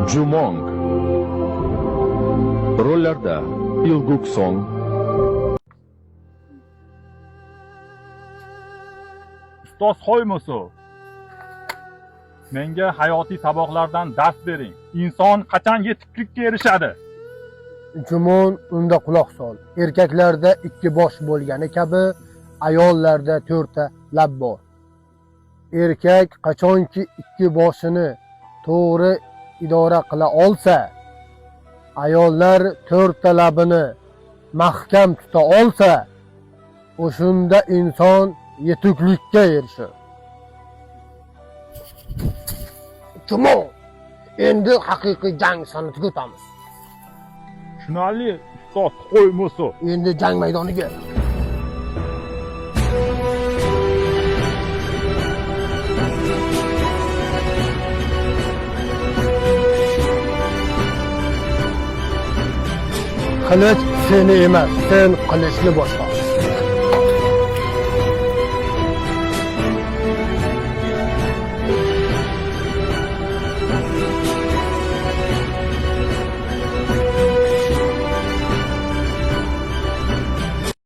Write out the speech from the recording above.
Jumong. Rollarda Ilguk Song. Ustoz Xoymusu, menga hayotiy saboqlardan dars bering. Inson qachon yetuklikka erishadi? Jumon, unda quloq sol. Erkaklarda 2 bosh bo'lgani kabi, ayollarda 4 ta lab bor. Erkak qachonki 2 boshini to'g'ri idora qila olsa, ayollar 4 ta labini mahkam tuta olsa, o'shunda inson yetuklikka erishadi. Jumon, endi haqiqiy jang sanatiga o'tamiz. Tushunarli, ustoz Xoymusu. Endi jang maydoniga. Qilich seni emas, sen qilichni boshla.